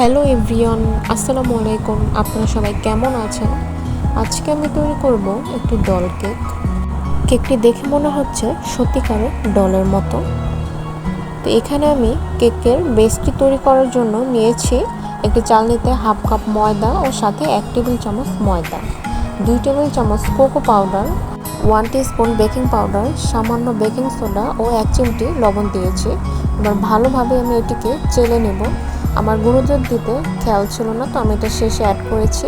Hello everyone, আসসালামু আলাইকুম। আপনারা সবাই কেমন আছেন? আজকে আমি তৈরি করব একটি ডল কেক। কেকটি দেখে মনে হচ্ছে সত্যিকারের ডলের মতো। তো এখানে আমি কেকের বেসটি তৈরি করার জন্য নিয়েছি একটি চালনিতে হাফ কাপ ময়দা ও সাথে 1 টেবিল চামচ ময়দা, 2 টেবিল চামচ cocoa powder, 1 teaspoon baking powder, সামান্য বেকিং সোডা ও 1 চিমটি লবণ দিয়েছি। এবার ভালোভাবে আমি এটিকে চেলে নেব। আমার গুঁড়ো দুধ দিতে খেয়াল ছিল না, তো আমি এটা শেষে অ্যাড করেছি।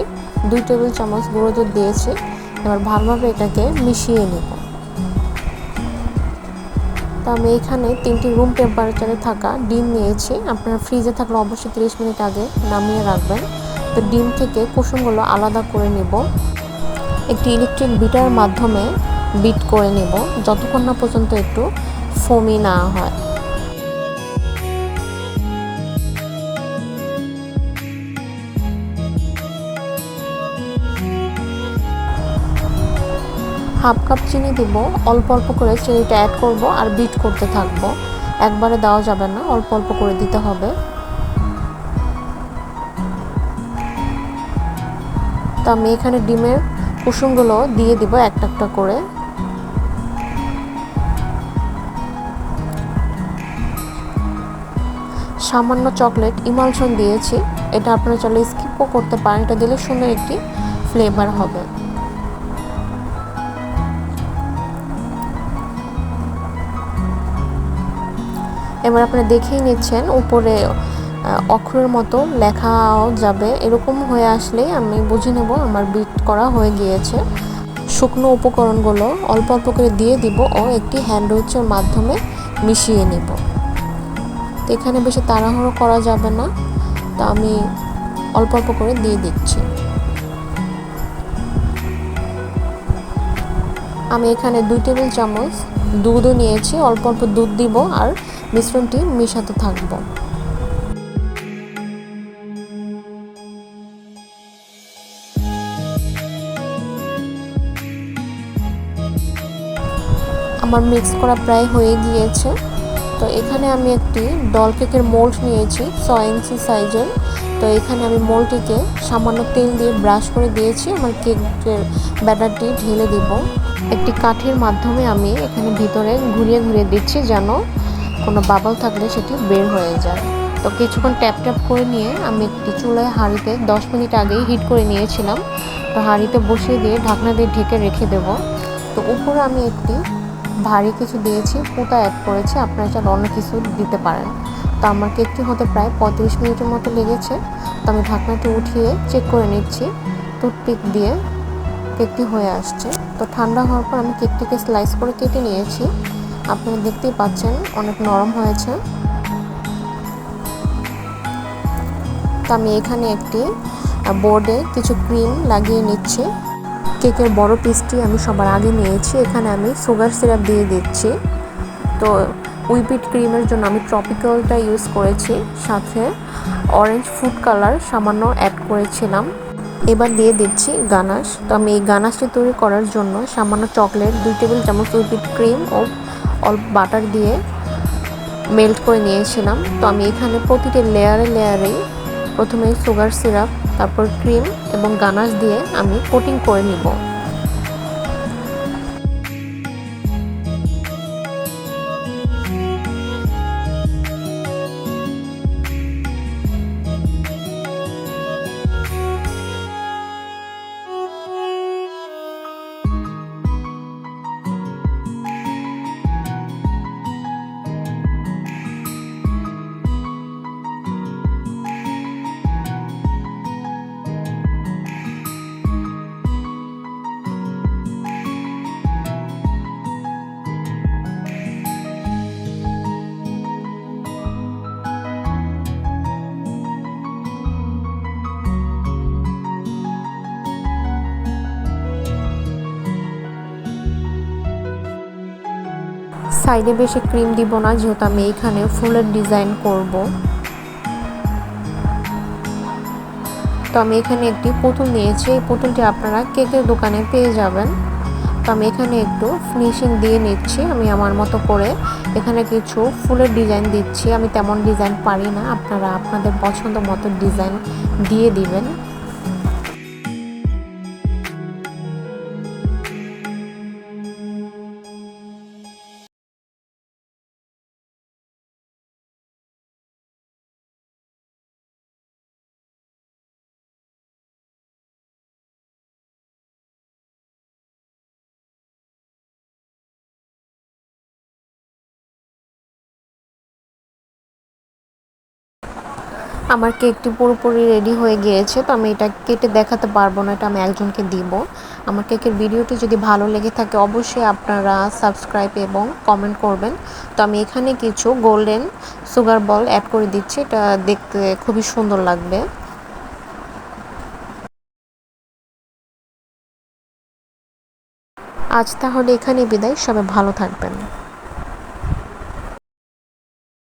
2 টেবিল চামচ গুঁড়ো দুধ দিয়েছি। এবার ভালোভাবে এটাকে মিশিয়ে নেব। তো আমি এখানে 3টি রুম টেম্পারেচারে থাকা ডিম নিয়েছি। আপনারা ফ্রিজে থাকলে অবশ্যই 30 মিনিট আগে নামিয়ে রাখবেন। তো ডিম থেকে কুসুমগুলো আলাদা করে নেব। একটি ইলেকট্রিক বিটারের মাধ্যমে বিট করে নেব যতক্ষণ না পর্যন্ত একটু ফোমি না হয়। হাফ কাপ চিনি দিব, অল্প অল্প করে চিনিটা অ্যাড করব আর বিট করতে থাকবো। একবারে দেওয়া যাবে না, অল্প অল্প করে দিতে হবে। তো আমি এখানে ডিমের কুসুমগুলো দিয়ে দিব একটা একটা করে। সামান্য চকলেট ইমালশন দিয়েছি, এটা আপনারা চাইলে স্কিপও করতে পারেন, এটা দিলে সুন্দর একটি ফ্লেভার হবে। এবার আপনারা দেখেই নিচ্ছেন উপরে অক্ষরের মতো লেখাও যাবে, এরকম হয়ে আসলেই আমি বুঝে নেব আমার বিট করা হয়ে গিয়েছে। শুকনো উপকরণগুলো অল্প অল্প করে দিয়ে দিব ও একটি হ্যান্ড উইচের মাধ্যমে মিশিয়ে নেব। তো এখানে বেশি তাড়াহুড়ো করা যাবে না, তো আমি অল্প অল্প করে দিয়ে দিচ্ছি। আমি এখানে 2 টেবিল চামচ দুধও নিয়েছি, অল্প অল্প দুধ দিব আর মিশ্রণটি মিশাতে থাকবো। আমার মিক্স করা প্রায় হয়ে গিয়েছে। তো এখানে আমি একটি ডল কেকের মোল্ড নিয়েছি 6 ইঞ্চি সাইজের। তো এখানে আমি মোল্ডটিকে সামান্য তেল দিয়ে ব্রাশ করে দিয়েছি, আমার কেকের ব্যাটারটি ঢেলে দিব। একটি কাঠির মাধ্যমে আমি এখানে ভিতরে ঘুরিয়ে ঘুরিয়ে দিচ্ছি যেন কোনো বাবল থাকলে সেটি বের হয়ে যায়। তো কিছুক্ষণ ট্যাপ ট্যাপ করে নিয়ে আমি একটি চুলায় হাঁড়িতে 10 মিনিট আগেই হিট করে নিয়েছিলাম। তো হাঁড়িতে বসিয়ে দিয়ে ঢাকনা দিয়ে ঢেকে রেখে দেব। তো উপরে আমি একটি ভারী কিছু দিয়েছি, পুঁতা অ্যাড করেছি, আপনারা চাইলে অন্য কিছু দিতে পারেন। তো আমার কেকটি হতে প্রায় 35 মিনিটের মতো লেগেছে। তো আমি ঢাকনাটি উঠিয়ে চেক করে নিচ্ছি, টুথপিক দিয়ে কেকটি হয়ে আসছে। তো ঠান্ডা হওয়ার পর আমি কেকটিকে স্লাইস করে কেটে নিয়েছি। আপনারা দেখতেই পাচ্ছেন অনেক নরম হয়েছে। তো আমি এখানে একটি বোর্ডে কিছু ক্রিম লাগিয়ে নিচ্ছি। কেকের বড় পিসটি আমি সবার আগে নিয়েছি। এখানে আমি সুগার সিরাপ দিয়ে দিচ্ছি। তো হুইপিড ক্রিমের জন্য আমি ট্রপিক্যালটা ইউজ করেছি, সাথে অরেঞ্জ ফুড কালার সামান্য অ্যাড করেছিলাম। এবার দিয়ে দিচ্ছি গানাশ। তো আমি এই গানাশটি তৈরি করার জন্য সামান্য চকলেট, 2 টেবিল চামচ হুইপিড ক্রিম ও অল্প বাটার দিয়ে মেল্ট করে নিয়েছিলাম। তো আমি এখানে প্রতিটি লেয়ারেই প্রথমে সুগার সিরাপ, তারপর ক্রিম এবং গানাশ দিয়ে আমি কোটিং করে নিব। সাইডে বেশি ক্রিম দিব না, যেহেতু আমি এইখানে ফুলের ডিজাইন করব। তো আমি এখানে একটি পুতুল নিয়েছি, এই পুতুলটি আপনারা কেকের দোকানে পেয়ে যাবেন। তো আমি এখানে একটু ফিনিশিং দিয়ে নিচ্ছি আমি আমার মতো করে। এখানে কিছু ফুলের ডিজাইন দিচ্ছি, আমি তেমন ডিজাইন পারি না, আপনারা আপনাদের পছন্দ মতো ডিজাইন দিয়ে দিবেন। আমার কেকটি পুরোপুরি রেডি হয়ে গিয়েছে, তো আমি এটা কেটে দেখাতে পারবো না, এটা আমি একজনকে দিব। আমার কেকের ভিডিওটি যদি ভালো লেগে থাকে অবশ্যই আপনারা সাবস্ক্রাইব এবং কমেন্ট করবেন। তো আমি এখানে কিছু গোল্ডেন সুগার বল অ্যাড করে দিচ্ছি, এটা দেখতে খুবই সুন্দর লাগবে। আজ তাহলে এখানেই বিদায়, সবাই ভালো থাকবেন।